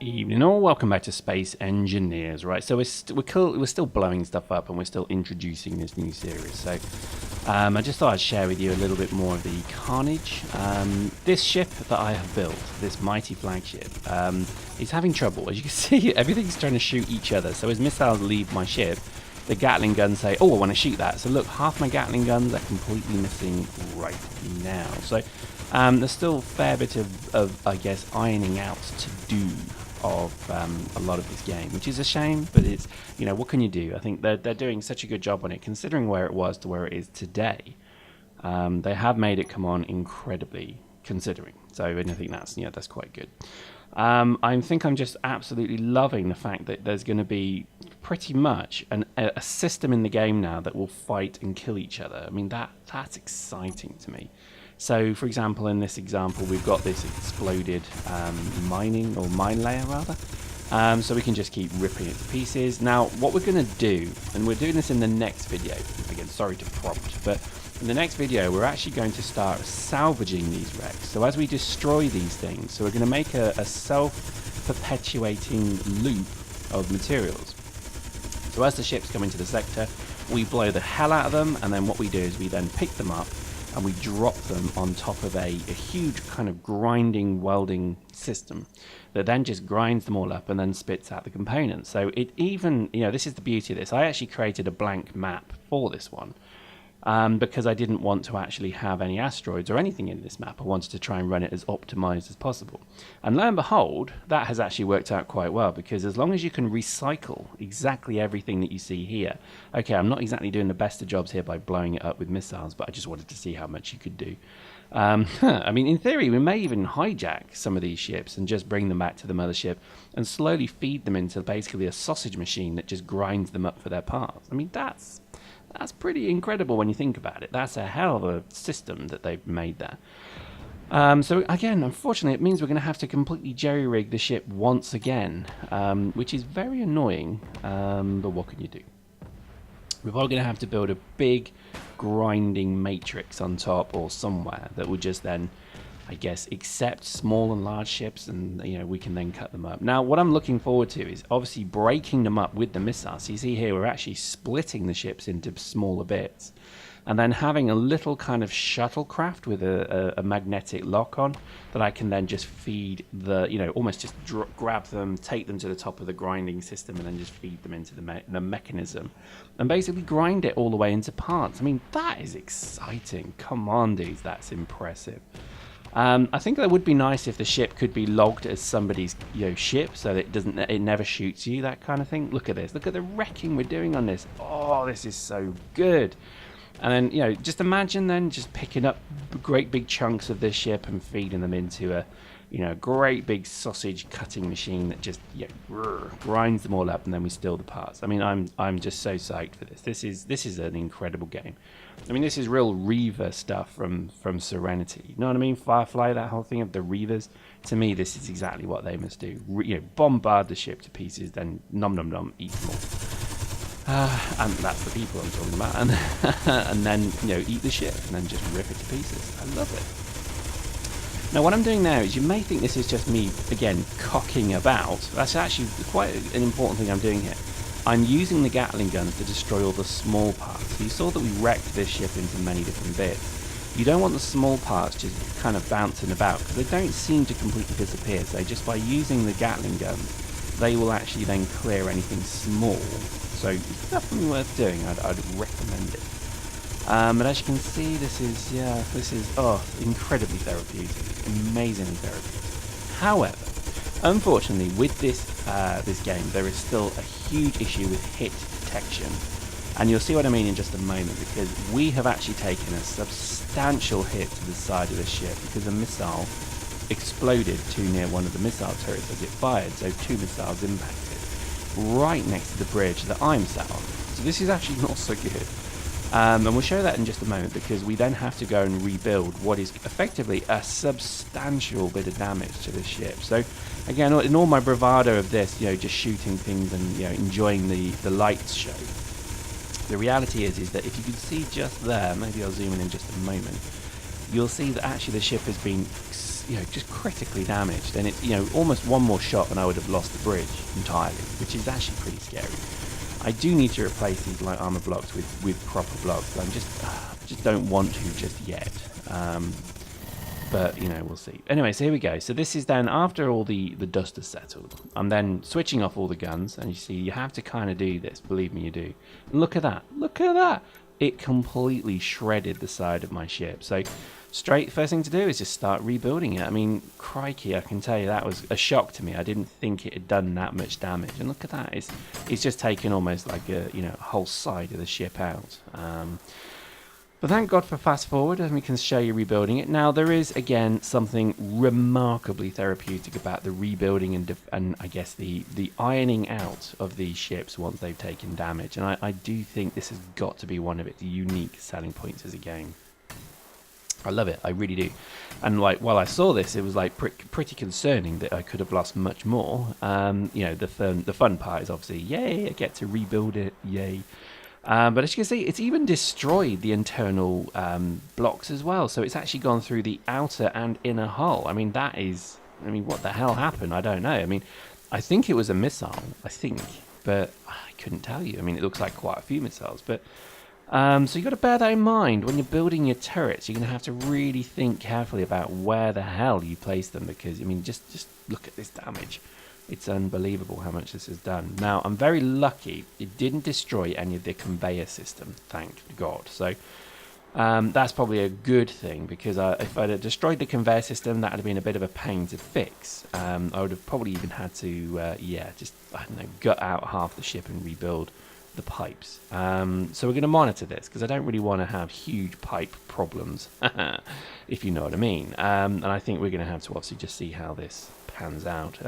Evening all, welcome back to Space Engineers, right? So we're still blowing stuff up and we're still introducing this new series. So I just thought I'd share with you a little bit more of the carnage. This ship that I have built, this mighty flagship, is having trouble. As you can see, everything's trying to shoot each other. So as missiles leave my ship, the Gatling guns say, oh, I want to shoot that. So look, half my Gatling guns are completely missing right now. So there's still a fair bit of, I guess, ironing out to do of a lot of this game, which is a shame, but it's, you know, what can you do? I think they're doing such a good job on it, considering where it was to where it is today. They have made it come on incredibly, considering. So, and I think that's, you know, that's quite good. I think I'm just absolutely loving the fact that there's going to be pretty much a system in the game now that will fight and kill each other. I mean, that's exciting to me. So, for example, in this example, we've got this exploded mine layer, rather. So we can just keep ripping it to pieces. Now, what we're going to do, and we're doing this in the next video, again, sorry to prompt, but in the next video, we're actually going to start salvaging these wrecks. So as we destroy these things, so we're going to make a self-perpetuating loop of materials. So as the ships come into the sector, we blow the hell out of them, and then what we do is we then pick them up, and we drop them on top of a huge kind of grinding welding system that then just grinds them all up and then spits out the components. So it even, you know, this is the beauty of this. I actually created a blank map for this one because I didn't want to actually have any asteroids or anything in this map. I wanted to try and run it as optimized as possible. And lo and behold, that has actually worked out quite well, because as long as you can recycle exactly everything that you see here. Okay, I'm not exactly doing the best of jobs here by blowing it up with missiles, but I just wanted to see how much you could do. I mean, in theory, we may even hijack some of these ships and just bring them back to the mothership and slowly feed them into basically a sausage machine that just grinds them up for their parts. I mean, that's pretty incredible when you think about it. That's a hell of a system that they've made there. So again, unfortunately, it means we're going to have to completely jerry-rig the ship once again, which is very annoying, but what can you do? We're probably going to have to build a big grinding matrix on top or somewhere that will just then, I guess, accept small and large ships, and, you know, we can then cut them up. Now, what I'm looking forward to is obviously breaking them up with the missiles. So you see here, we're actually splitting the ships into smaller bits, and then having a little kind of shuttlecraft with a magnetic lock on that I can then just feed the, you know, almost just grab them, take them to the top of the grinding system, and then just feed them into the mechanism, and basically grind it all the way into parts. I mean, that is exciting. Come on, dudes, that's impressive. I think that would be nice if the ship could be logged as somebody's, you know, ship, so that it never shoots you, that kind of thing. Look at this. Look at the wrecking we're doing on this. Oh, this is so good. And then, you know, just imagine then just picking up great big chunks of this ship and feeding them into a, you know, great big sausage cutting machine that just, you know, grinds them all up, and then we steal the parts. I mean, I'm just so psyched for this. This is an incredible game. I mean, this is real Reaver stuff from Serenity. You know what I mean? Firefly, that whole thing of the Reavers. To me, this is exactly what they must do. You know, bombard the ship to pieces, then nom nom nom, eat them all. And that's the people I'm talking about. And then, you know, eat the ship and then just rip it to pieces. I love it. Now, what I'm doing now is, you may think this is just me, again, cocking about. That's actually quite an important thing I'm doing here. I'm using the Gatling guns to destroy all the small parts. So you saw that we wrecked this ship into many different bits. You don't want the small parts just kind of bouncing about, because they don't seem to completely disappear. So just by using the Gatling guns, they will actually then clear anything small. So it's definitely worth doing. I'd recommend it. But as you can see, this is incredibly therapeutic, amazingly therapeutic. However, unfortunately, with this game, there is still a huge issue with hit detection, and you'll see what I mean in just a moment, because we have actually taken a substantial hit to the side of the ship because a missile exploded too near one of the missile turrets as it fired. So 2 missiles impacted right next to the bridge that I'm sat on. So this is actually not so good. And we'll show that in just a moment, because we then have to go and rebuild what is effectively a substantial bit of damage to the ship. So again, in all my bravado of this, you know, just shooting things and, you know, enjoying the lights show, the reality is that if you can see just there, maybe I'll zoom in just a moment, you'll see that actually the ship has been just critically damaged, and it's almost one more shot and I would have lost the bridge entirely, which is actually pretty scary. I do need to replace these light armor blocks with proper blocks, but I just don't want to just yet. But we'll see. Anyway, so here we go. So this is then after all the dust has settled. I'm then switching off all the guns, and you see you have to kind of do this. Believe me, you do. And look at that! Look at that! It completely shredded the side of my ship. So first thing to do is just start rebuilding it. I mean, crikey, I can tell you that was a shock to me. I didn't think it had done that much damage. And look at that! It's just taken almost like a whole side of the ship out. But thank God for fast forward, and we can show you rebuilding it. Now there is again something remarkably therapeutic about the rebuilding and I guess the ironing out of these ships once they've taken damage, and I do think this has got to be one of its unique selling points as a game. I love it, I really do. And like while I saw this, it was like pretty concerning that I could have lost much more. The fun part is obviously, yay, I get to rebuild it, yay. But as you can see, it's even destroyed the internal blocks as well. So it's actually gone through the outer and inner hull. I mean, what the hell happened? I don't know. I mean, I think it was a missile, but I couldn't tell you. I mean, it looks like quite a few missiles. But so you've got to bear that in mind when you're building your turrets. You're going to have to really think carefully about where the hell you place them, because, I mean, just look at this damage. It's unbelievable how much this has done. Now, I'm very lucky it didn't destroy any of the conveyor system, thank God. So that's probably a good thing, because if I'd have destroyed the conveyor system, that would have been a bit of a pain to fix. I would have probably even had to, gut out half the ship and rebuild the pipes. So we're going to monitor this, because I don't really want to have huge pipe problems, if you know what I mean. And I think we're going to have to obviously just see how this pans out.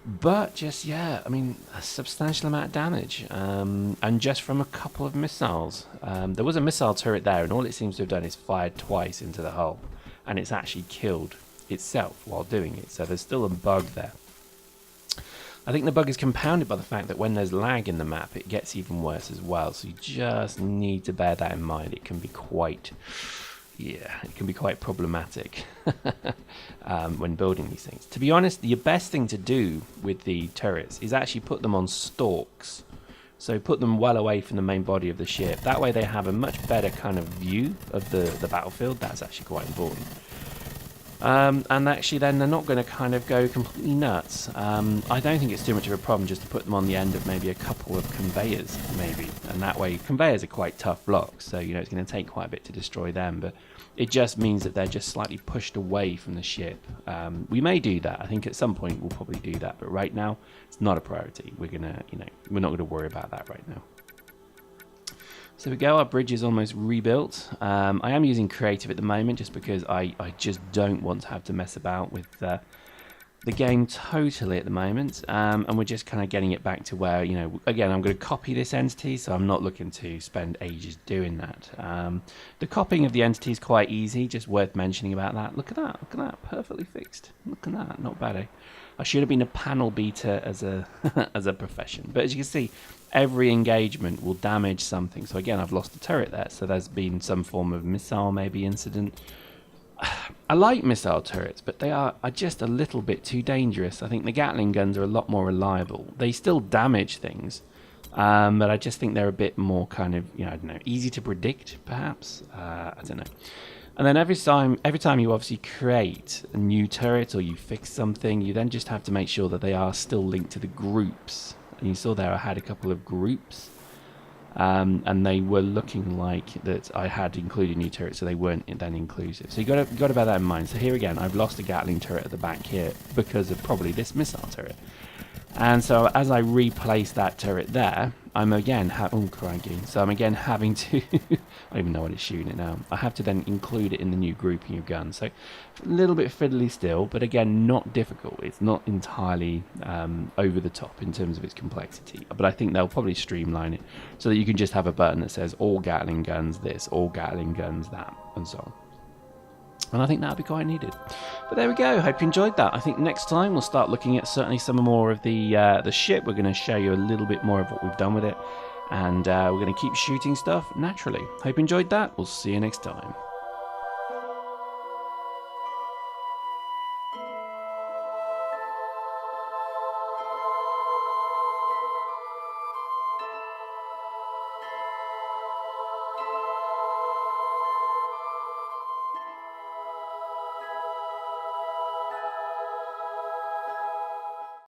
But just, I mean, a substantial amount of damage. And just from a couple of missiles. There was a missile turret there, and all it seems to have done is fired twice into the hull. And it's actually killed itself while doing it. So there's still a bug there. I think the bug is compounded by the fact that when there's lag in the map, it gets even worse as well. So you just need to bear that in mind. It can be quite problematic when building these things. To be honest, the best thing to do with the turrets is actually put them on stalks. So put them well away from the main body of the ship. That way they have a much better kind of view of the battlefield. That's actually quite important. And actually then they're not going to kind of go completely nuts. I don't think it's too much of a problem just to put them on the end of maybe a couple of conveyors, maybe. And that way, conveyors are quite tough blocks, so it's going to take quite a bit to destroy them. But it just means that they're just slightly pushed away from the ship. We may do that. I think at some point we'll probably do that. But right now, it's not a priority. We're not going to worry about that right now. So we go, our bridge is almost rebuilt. I am using creative at the moment just because I just don't want to have to mess about with the game totally at the moment. And we're just kind of getting it back to where, again, I'm going to copy this entity, so I'm not looking to spend ages doing that. The copying of the entity is quite easy, just worth mentioning about that. Look at that, perfectly fixed. Look at that, not bad, eh? I should have been a panel beater as a as a profession, but as you can see, every engagement will damage something. So again, I've lost a turret there, so there's been some form of missile maybe incident. I like missile turrets, but they are just a little bit too dangerous. I think the Gatling guns are a lot more reliable. They still damage things, but I just think they're a bit more kind of, I don't know, easy to predict perhaps. I don't know. And then every time you obviously create a new turret or you fix something, you then just have to make sure that they are still linked to the groups. And you saw there I had a couple of groups, and they were looking like that I had included new turrets, so they weren't then inclusive. So you got to bear that in mind. So here again, I've lost a Gatling turret at the back here because of probably this missile turret. And so as I replace that turret there, I'm again having to I don't even know what it's shooting at now. I have to then include it in the new grouping of guns. So a little bit fiddly still, but again, not difficult. It's not entirely over the top in terms of its complexity. But I think they'll probably streamline it so that you can just have a button that says all Gatling guns this, all Gatling guns that, and so on. And I think that'll be quite needed. But there we go. Hope you enjoyed that. I think next time we'll start looking at certainly some more of the ship. We're going to show you a little bit more of what we've done with it. And we're going to keep shooting stuff naturally. Hope you enjoyed that. We'll see you next time.